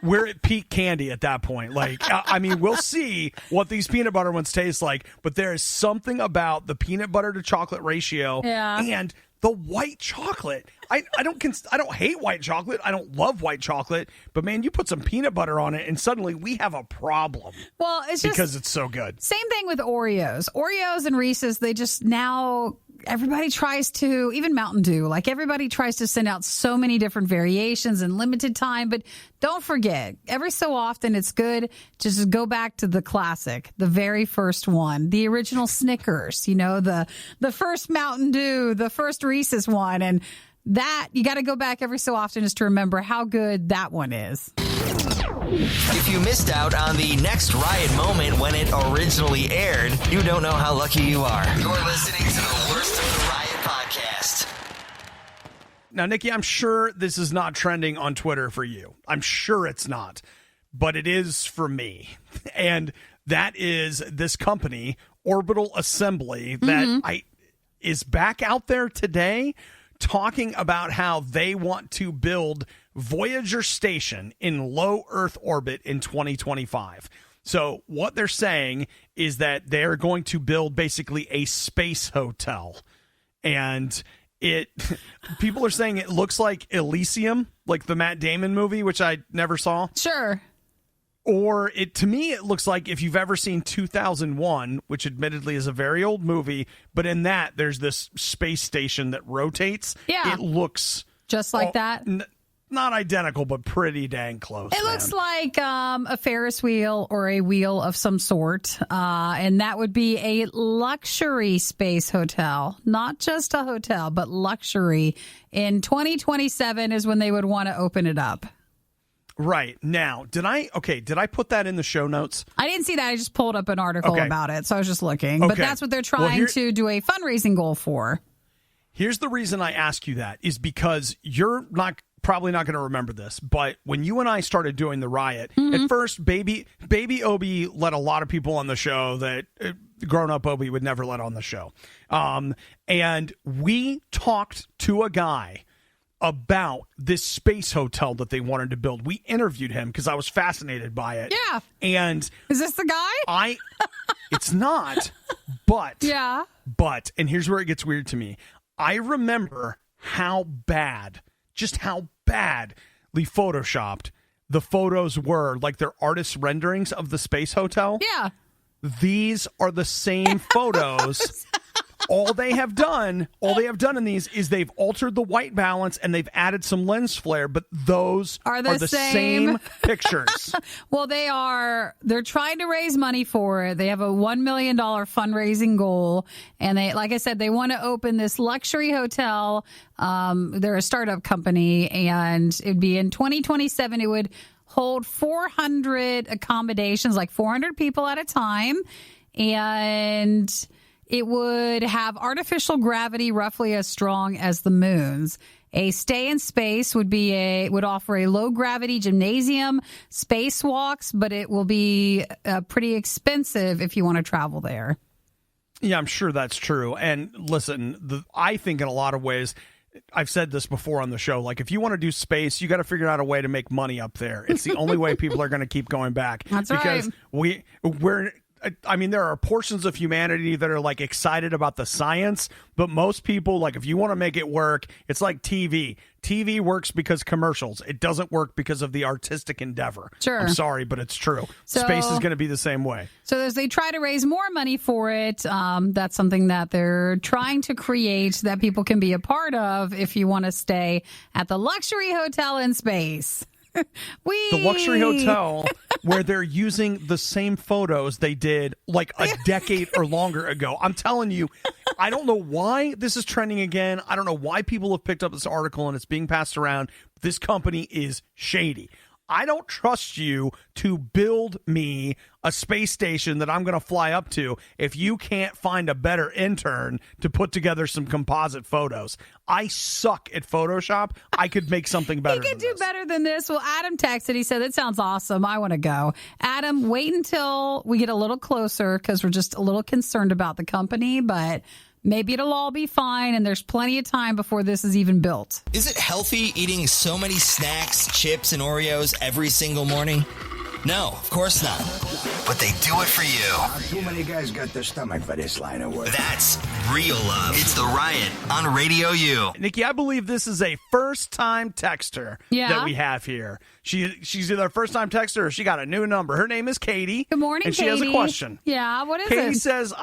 We're at peak candy at that point. Like, I mean, we'll see what these peanut butter ones taste like, but there is something about the peanut butter to chocolate ratio and the white chocolate. I don't hate white chocolate. I don't love white chocolate, but man, you put some peanut butter on it and suddenly we have a problem. Well, it's just because it's so good. Same thing with Oreos. Oreos and Reese's, they just now everybody tries to, even Mountain Dew, like everybody tries to send out so many different variations in limited time. But don't forget, every so often it's good to just go back to the classic, the very first one, the original Snickers, the first Mountain Dew, the first Reese's one. And that, you got to go back every so often just to remember how good that one is. If you missed out on the next Riot moment when it originally aired, you don't know how lucky you are. You're listening to the worst of the Riot podcast. Now, Nikki, I'm sure this is not trending on Twitter for you. I'm sure it's not, but it is for me. And that is this company, Orbital Assembly, that is back out there today talking about how they want to build Voyager Station in low Earth orbit in 2025. So what they're saying is that they're going to build basically a space hotel. And people are saying it looks like Elysium, like the Matt Damon movie, which I never saw. Sure. Or to me, it looks like if you've ever seen 2001, which admittedly is a very old movie, but in that there's this space station that rotates. Yeah. It looks just like that. Not identical, but pretty dang close. It looks like a Ferris wheel or a wheel of some sort. And that would be a luxury space hotel, not just a hotel, but luxury. In 2027 is when they would want to open it up. Right. Now, did I put that in the show notes? I didn't see that. I just pulled up an article about it. So I was just looking. But that's what they're trying to do a fundraising goal for. Here's the reason I ask you that is because you're probably not going to remember this, but when you and I started doing the Riot, at first, baby Obi let a lot of people on the show that grown-up Obi would never let on the show. And we talked to a guy about this space hotel that they wanted to build. We interviewed him because I was fascinated by it. Yeah. And is this the guy? It's not, but. Yeah. But, and here's where it gets weird to me. I remember how badly photoshopped the photos were, like their artist renderings of the space hotel. Yeah. These are the same photos. All they have done in these is they've altered the white balance and they've added some lens flare, but those are the same pictures. Well, they're trying to raise money for it. They have a $1 million fundraising goal. And they, like I said, they want to open this luxury hotel. They're a startup company, and it'd be in 2027. It would hold 400 accommodations, like 400 people at a time. And it would have artificial gravity roughly as strong as the moon's. A stay in space would offer a low gravity gymnasium, spacewalks, but it will be pretty expensive if you want to travel there. Yeah, I'm sure that's true. And listen, I think in a lot of ways, I've said this before on the show, like if you want to do space, you got to figure out a way to make money up there. It's the only way people are going to keep going back. That's because right. There are portions of humanity that are like excited about the science, but most people, like if you want to make it work, it's like TV. TV works because commercials. It doesn't work because of the artistic endeavor. Sure. I'm sorry, but it's true. Space is going to be the same way. So as they try to raise more money for it, that's something that they're trying to create that people can be a part of if you want to stay at the luxury hotel in space. The luxury hotel where they're using the same photos they did like a decade or longer ago. I'm telling you, I don't know why this is trending again. I don't know why people have picked up this article and it's being passed around. This company is shady. I don't trust you to build me a space station that I'm going to fly up to if you can't find a better intern to put together some composite photos. I suck at Photoshop. I could make something better. He could do better than this. Well, Adam texted. He said, that sounds awesome. I want to go. Adam, wait until we get a little closer because we're just a little concerned about the company, but maybe it'll all be fine, and there's plenty of time before this is even built. Is it healthy eating so many snacks, chips, and Oreos every single morning? No, of course not. But they do it for you. Too many guys got the stomach for this line of work. That's real love. It's the Riot on Radio U. Nikki, I believe this is a first-time texter that we have here. She's either a first-time texter or she got a new number. Her name is Katie. Good morning, and Katie. And she has a question. Yeah, what is it? Katie says,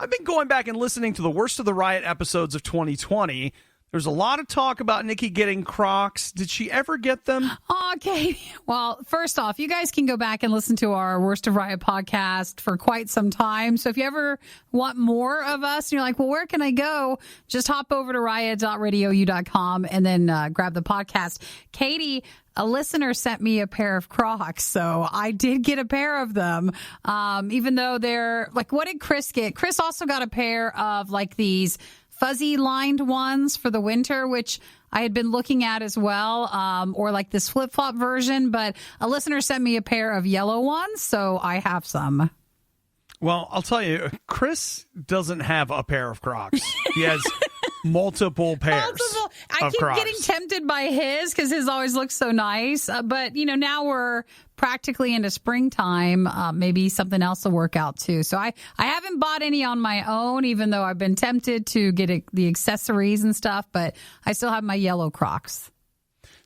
I've been going back and listening to the worst of the Riot episodes of 2020. There's a lot of talk about Nikki getting Crocs. Did she ever get them? Okay. Well, first off, you guys can go back and listen to our Worst of Riot podcast for quite some time. So if you ever want more of us and you're like, well, where can I go? Just hop over to riot.radiou.com and then grab the podcast. Katie, a listener sent me a pair of Crocs, so I did get a pair of them, even though they're like, what did Chris get? Chris also got a pair of like these fuzzy lined ones for the winter, which I had been looking at as well, or like this flip-flop version, but a listener sent me a pair of yellow ones, so I have some. Well, I'll tell you, Chris doesn't have a pair of Crocs. He has multiple pairs I keep Crocs. getting tempted by his because his always looks so nice. But, now we're practically into springtime. Maybe something else will work out, too. So I haven't bought any on my own, even though I've been tempted to get the accessories and stuff. But I still have my yellow Crocs.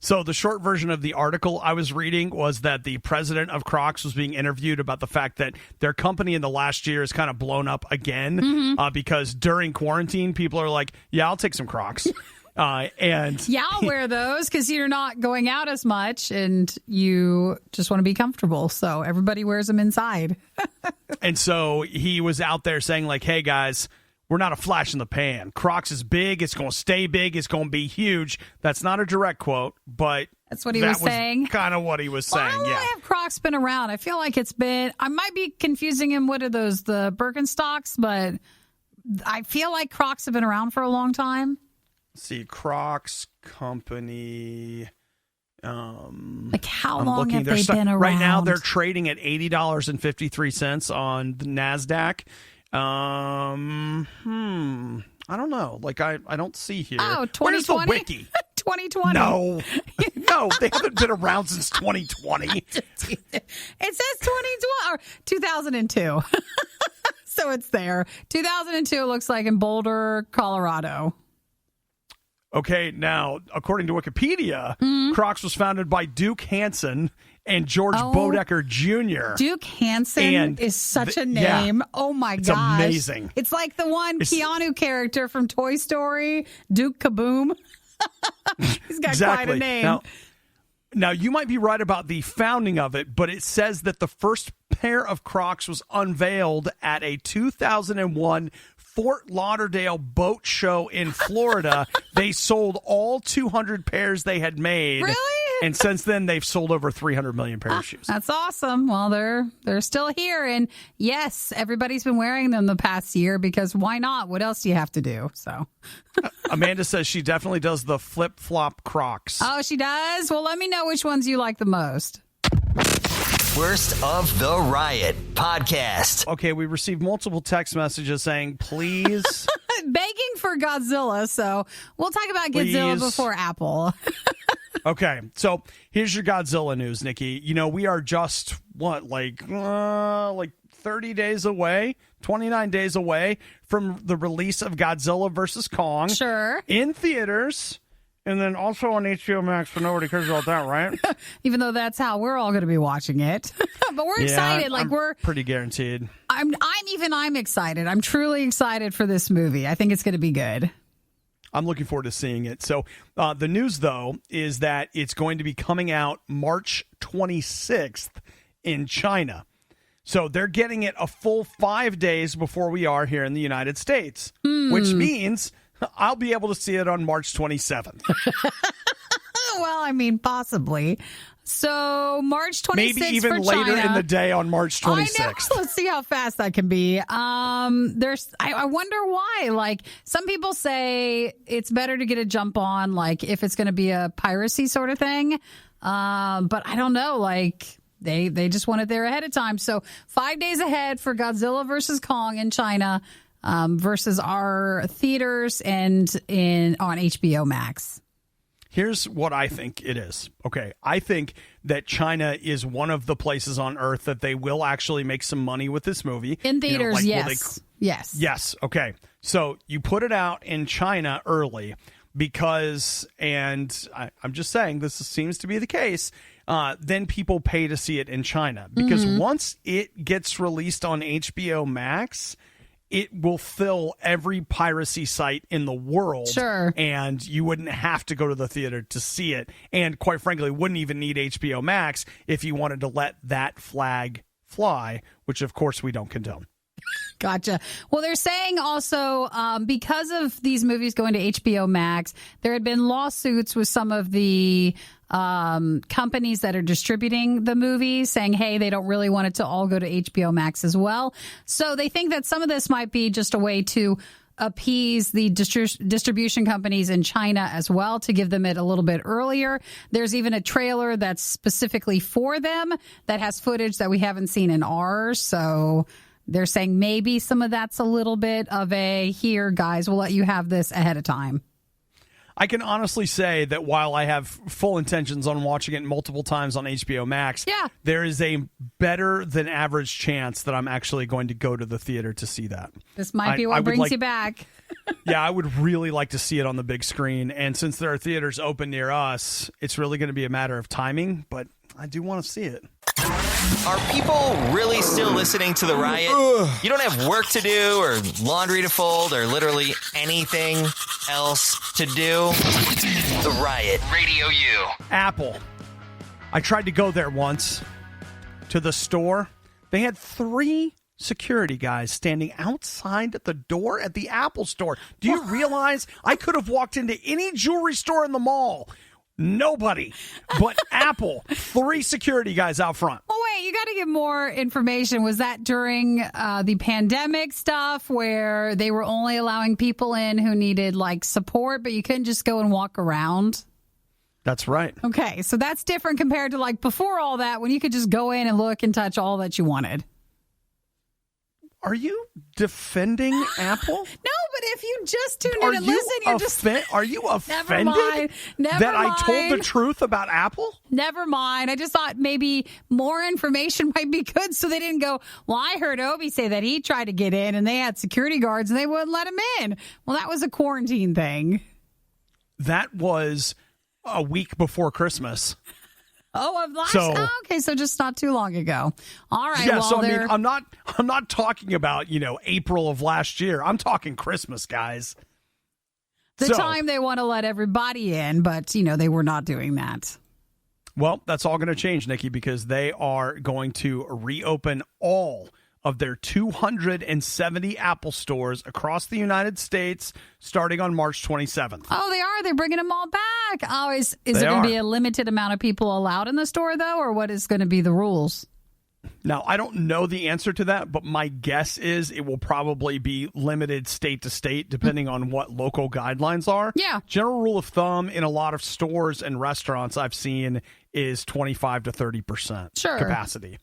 So the short version of the article I was reading was that the president of Crocs was being interviewed about the fact that their company in the last year has kind of blown up again because during quarantine, people are like, yeah, I'll take some Crocs. And yeah, I'll wear those because you're not going out as much and you just want to be comfortable. So everybody wears them inside. And so he was out there saying like, hey, guys, we're not a flash in the pan. Crocs is big. It's going to stay big. It's going to be huge. That's not a direct quote, but that's what he was saying. Kind of what he was saying. How long have Crocs been around? I feel like it's been, I might be confusing him. What are those, the Birkenstocks? But I feel like Crocs have been around for a long time. Let's see, Crocs company. Like how long have they been around? Right now, they're trading at $80.53 on the NASDAQ. I don't know. Like I don't see here. Oh, 2020? Where's the wiki? 2020. No, they haven't been around since 2020. It says 2020 or 2002. So it's there. 2002 looks like in Boulder, Colorado. Okay, now, according to Wikipedia, Crocs was founded by Duke Hansen and George Bodecker Jr. Duke Hansen is such a name. Yeah, oh, my gosh. It's amazing. It's like the one Keanu character from Toy Story, Duke Kaboom. He's got quite a name. Now, you might be right about the founding of it, but it says that the first pair of Crocs was unveiled at a 2001 Fort Lauderdale boat show in Florida. They sold all 200 pairs they had made. Really? And since then, they've sold over 300 million pairs of shoes. That's awesome. Well, they're still here. And yes, everybody's been wearing them the past year because why not? What else do you have to do? So Amanda says she definitely does the flip-flop Crocs. Oh, she does? Well, let me know which ones you like the most. Worst of the Riot podcast. Okay, we received multiple text messages saying, please. Begging for Godzilla, so we'll talk about Godzilla before Apple. Okay, so here's your Godzilla news, Nikki. You know, we are just, like 30 days away, 29 days away from the release of Godzilla vs. Kong. Sure. In theaters. And then also on HBO Max, but nobody cares about that, right? Even though that's how we're all going to be watching it. But we're excited. Like we're pretty guaranteed. I'm excited. I'm truly excited for this movie. I think it's going to be good. I'm looking forward to seeing it. So the news, though, is that it's going to be coming out March 26th in China. So they're getting it a full 5 days before we are here in the United States, which means I'll be able to see it on March 27th. Well, I mean, possibly. So March 26th maybe even for later China. In the day on March 26th. I know. Let's see how fast that can be. I wonder why. Like some people say it's better to get a jump on, like if it's going to be a piracy sort of thing. But I don't know. Like they just want it there ahead of time. So 5 days ahead for Godzilla versus Kong in China. Versus our theaters and on HBO Max. Here's what I think it is. Okay, I think that China is one of the places on Earth that they will actually make some money with this movie. In theaters, yes. Yes, okay. So you put it out in China early because, and I'm just saying this seems to be the case, then people pay to see it in China. Because once it gets released on HBO Max, it will fill every piracy site in the world. Sure. And you wouldn't have to go to the theater to see it. And quite frankly, wouldn't even need HBO Max if you wanted to let that flag fly, which of course we don't condone. Gotcha. Well, they're saying also because of these movies going to HBO Max, there had been lawsuits with some of the companies that are distributing the movies saying, hey, they don't really want it to all go to HBO Max as well. So they think that some of this might be just a way to appease the distribution companies in China as well, to give them it a little bit earlier. There's even a trailer that's specifically for them that has footage that we haven't seen in ours. So they're saying maybe some of that's a little bit of a, here, guys, we'll let you have this ahead of time. I can honestly say that while I have full intentions on watching it multiple times on HBO Max, there is a better than average chance that I'm actually going to go to the theater to see that. This might be what brings you back. Yeah, I would really like to see it on the big screen. And since there are theaters open near us, it's really going to be a matter of timing, but I do want to see it. Are people really still listening to the Riot? You don't have work to do or laundry to fold or literally anything else to do? The Riot, Radio U. Apple. I tried to go there once to the store. They had 3 security guys standing outside the door at the Apple store. Do you realize I could have walked into any jewelry store in the mall? Nobody but Apple. 3 security guys out front. Oh, wait, you got to give more information. Was that during the pandemic stuff where they were only allowing people in who needed like support, but you couldn't just go and walk around? That's right. Okay, so that's different compared to like before all that when you could just go in and look and touch all that you wanted. Are you defending Apple? No, but if you just tuned in and listen, you're just... Are you offended Never mind. I told the truth about Apple? Never mind. I just thought maybe more information might be good so they didn't go, well, I heard Obi say that he tried to get in and they had security guards and they wouldn't let him in. Well, that was a quarantine thing. That was a week before Christmas. Oh, of last. Okay, so just not too long ago. All right. Yeah. Well, So I mean, I'm not talking about April of last year. I'm talking Christmas, guys. The time they want to let everybody in, but they were not doing that. Well, that's all going to change, Nikki, because they are going to reopen all of their 270 Apple stores across the United States starting on March 27th. Oh, they are? They're bringing them all back. Oh, is there going to be a limited amount of people allowed in the store, though, or what is going to be the rules? Now, I don't know the answer to that, but my guess is it will probably be limited state to state, depending on what local guidelines are. Yeah. General rule of thumb in a lot of stores and restaurants I've seen is 25 to 30% capacity.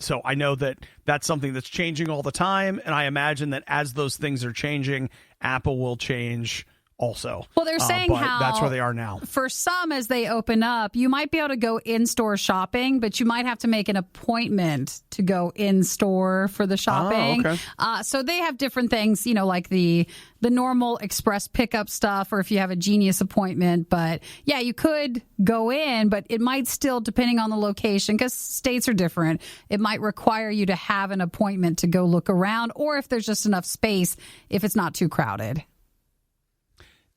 So I know that that's something that's changing all the time, and I imagine that as those things are changing, Apple will change also. Well, they're saying but how that's where they are now. For some, as they open up, you might be able to go in-store shopping, but you might have to make an appointment to go in-store for the shopping. Oh, okay. So they have different things, like the normal express pickup stuff, or if you have a Genius appointment. But yeah, you could go in, but it might still, depending on the location, because states are different, it might require you to have an appointment to go look around, or if there's just enough space, if it's not too crowded.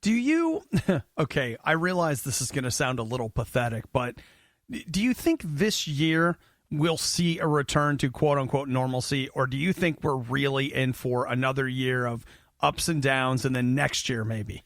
Do you, okay, I realize this is going to sound a little pathetic, but do you think this year we'll see a return to quote unquote normalcy, or do you think we're really in for another year of ups and downs and then next year maybe?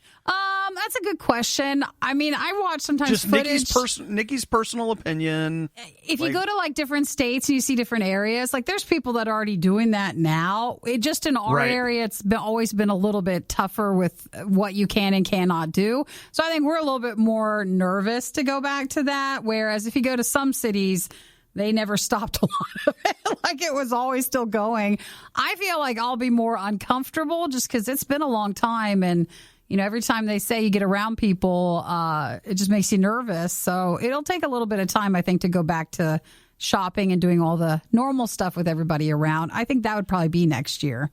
That's a good question. I mean, I watch sometimes just footage. Nikki's personal opinion. If you go to like different states and you see different areas, like there's people that are already doing that now. It just in our area, it's always been a little bit tougher with what you can and cannot do. So I think we're a little bit more nervous to go back to that. Whereas if you go to some cities, they never stopped a lot of it. Like it was always still going. I feel like I'll be more uncomfortable just because it's been a long time. And, every time they say you get around people, it just makes you nervous. So it'll take a little bit of time, I think, to go back to shopping and doing all the normal stuff with everybody around. I think that would probably be next year.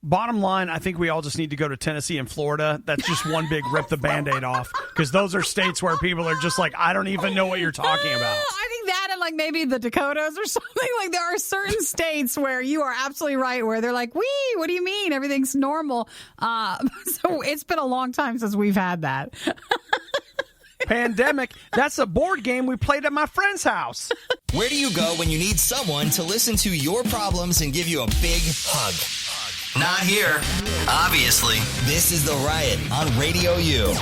Bottom line, I think we all just need to go to Tennessee and Florida. That's just one big rip the Band-Aid off, because those are states where people are just like, I don't even know what you're talking about. I think that and like maybe the Dakotas or something. Like there are certain states where you are absolutely right, where they're like, what do you mean? Everything's normal. So it's been a long time since we've had that. Pandemic, that's a board game we played at my friend's house. Where do you go when you need someone to listen to your problems and give you a big hug? Not here. Obviously, this is The Riot on Radio U.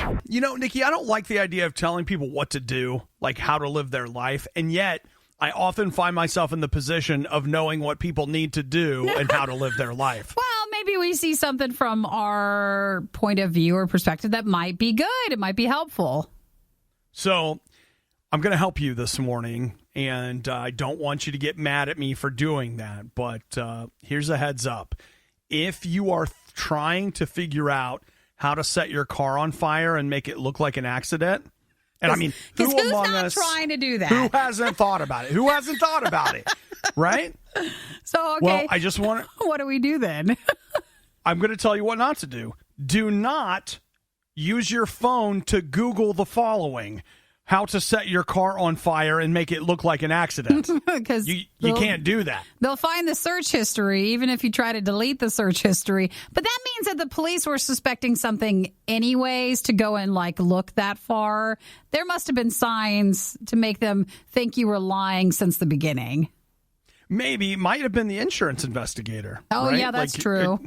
Nikki, I don't like the idea of telling people what to do, like how to live their life, and yet I often find myself in the position of knowing what people need to do and how to live their life. Well, maybe we see something from our point of view or perspective that might be good. It might be helpful. So I'm going to help you this morning, and I don't want you to get mad at me for doing that, but here's a heads up. If you are trying to figure out how to set your car on fire and make it look like an accident. And I mean, who who's among not us trying to do that? Who hasn't thought about it? Who hasn't thought about it? Right? So, okay. Well, I just want to. What do we do then? I'm going to tell you what not to do. Do not use your phone to Google the following: how to set your car on fire and make it look like an accident. Because you can't do that. They'll find the search history, even if you try to delete the search history. But that means that the police were suspecting something anyways to go and look that far. There must have been signs to make them think you were lying since the beginning. Maybe it might have been the insurance investigator. Oh, right? yeah, that's true.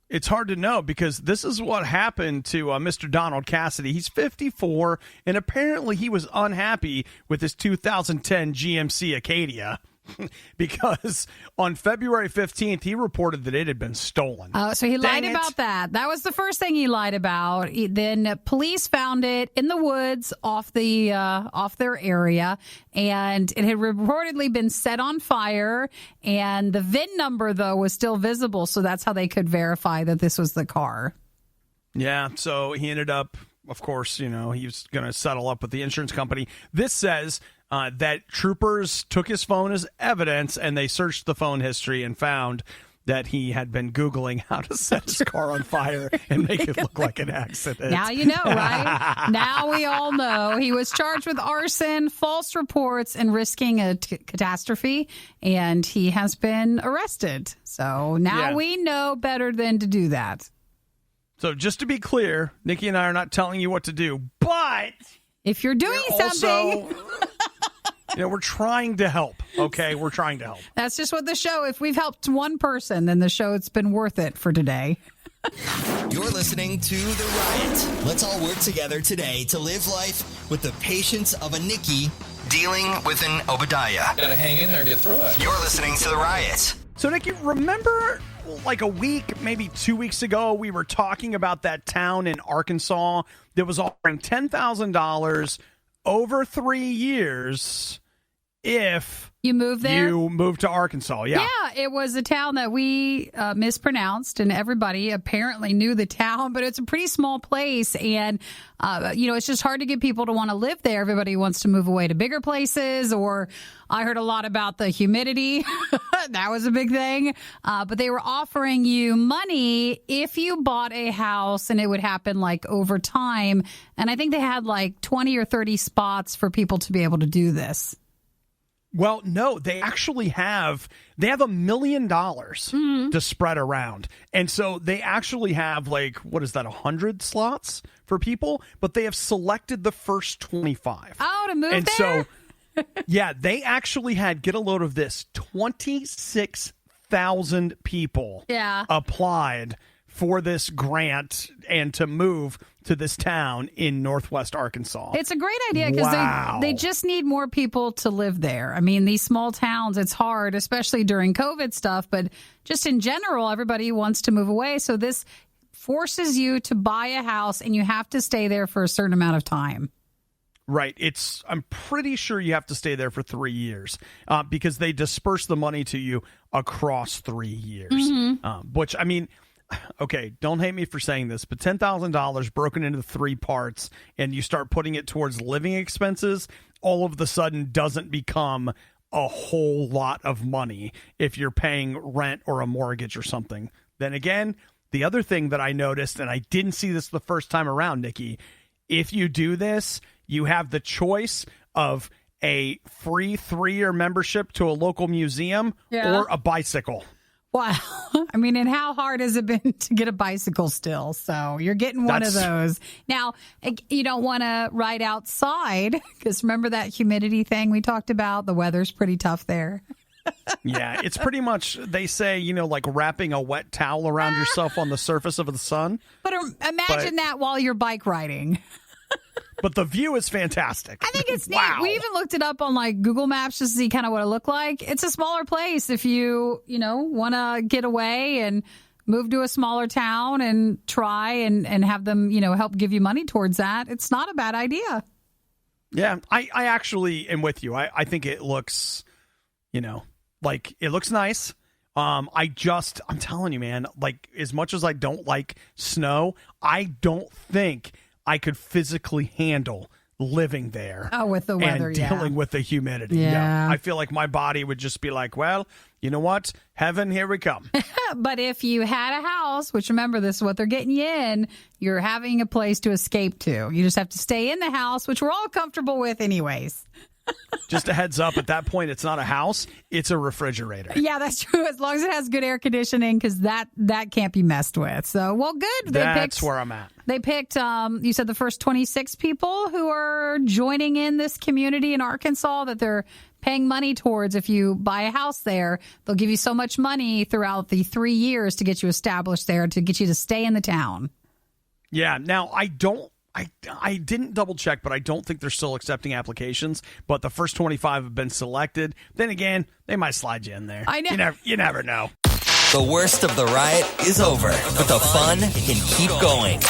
It's hard to know because this is what happened to Mr. Donald Cassidy. He's 54, and apparently he was unhappy with his 2010 GMC Acadia because on February 15th, he reported that it had been stolen. Oh, so he lied about that. That was the first thing he lied about. Then police found it in the woods off their area, and it had reportedly been set on fire. And the VIN number, though, was still visible, so that's how they could verify that this was the car. Yeah, so he ended up, of course, he was going to settle up with the insurance company. This says that troopers took his phone as evidence, and they searched the phone history and found that he had been Googling how to set his car on fire and make it look like an accident. Now you know, right? Now we all know. He was charged with arson, false reports, and risking a catastrophe, and he has been arrested. So now we know better than to do that. So just to be clear, Nikki and I are not telling you what to do, but if you're doing something... we're trying to help, okay? We're trying to help. That's just what the show, if we've helped one person, then the show, it's been worth it for today. You're listening to The Riot. Let's all work together today to live life with the patience of a Nikki dealing with an Obadiah. Gotta hang in there and get through it. You're listening to The Riot. So, Nikki, remember a week, maybe 2 weeks ago, we were talking about that town in Arkansas that was offering $10,000 over 3 years if you move there? You move to Arkansas, yeah. Yeah, it was a town that we mispronounced, and everybody apparently knew the town, but it's a pretty small place, and, it's just hard to get people to want to live there. Everybody wants to move away to bigger places, or I heard a lot about the humidity. That was a big thing. But they were offering you money if you bought a house, and it would happen over time, and I think they had 20 or 30 spots for people to be able to do this. Well, no, they actually have $1 million to spread around. And so they actually have 100 slots for people, but they have selected the first 25. Oh, to move and there? So, yeah, they actually had, get a load of this, 26,000 people applied for this grant and to move to this town in northwest Arkansas. It's a great idea because they just need more people to live there. I mean, these small towns, it's hard, especially during COVID stuff, but just in general, everybody wants to move away. So this forces you to buy a house, and you have to stay there for a certain amount of time. Right. I'm pretty sure you have to stay there for 3 years because they disperse the money to you across 3 years, which, I mean... Okay, don't hate me for saying this, but $10,000 broken into 3 parts, and you start putting it towards living expenses, all of a sudden doesn't become a whole lot of money if you're paying rent or a mortgage or something. Then again, the other thing that I noticed, and I didn't see this the first time around, Nikki, if you do this, you have the choice of a free 3-year membership to a local museum or a bicycle. Wow. I mean, and how hard has it been to get a bicycle still? So you're getting one of those. Now, you don't want to ride outside because remember that humidity thing we talked about? The weather's pretty tough there. Yeah, it's pretty much, they say, like wrapping a wet towel around yourself on the surface of the sun. But imagine that while you're bike riding. But the view is fantastic. I think it's neat. We even looked it up on Google Maps just to see kind of what it looked like. It's a smaller place if you want to get away and move to a smaller town and try and have them, help give you money towards that. It's not a bad idea. Yeah, I actually am with you. I think it looks, it looks nice. I'm telling you, man, like, as much as I don't like snow, I don't think I could physically handle living there. Oh, with the weather, and dealing with the humidity. Yeah. I feel like my body would just be like, well, you know what? Heaven, here we come. But if you had a house, which remember, this is what they're getting you in, you're having a place to escape to. You just have to stay in the house, which we're all comfortable with anyways. Just a heads up, at that point, it's not a house, it's a refrigerator. Yeah, that's true. As long as it has good air conditioning, because that can't be messed with. So, well, good. That's where I'm at. They picked, you said the first 26 people who are joining in this community in Arkansas that they're paying money towards. If you buy a house there, they'll give you so much money throughout the 3 years to get you established there, to get you to stay in the town. Yeah. Now, I didn't double check, but I don't think they're still accepting applications. But the first 25 have been selected. Then again, they might slide you in there. I know. You never know. The worst of the riot is over, but the fun can keep going.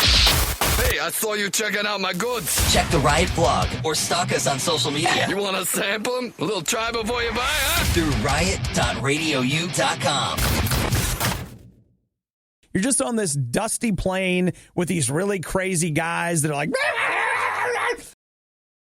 Hey, I saw you checking out my goods. Check the Riot blog or stalk us on social media. You want to sample them? A little try before you buy, huh? Through riot.radiou.com. You're just on this dusty plane with these really crazy guys that are like,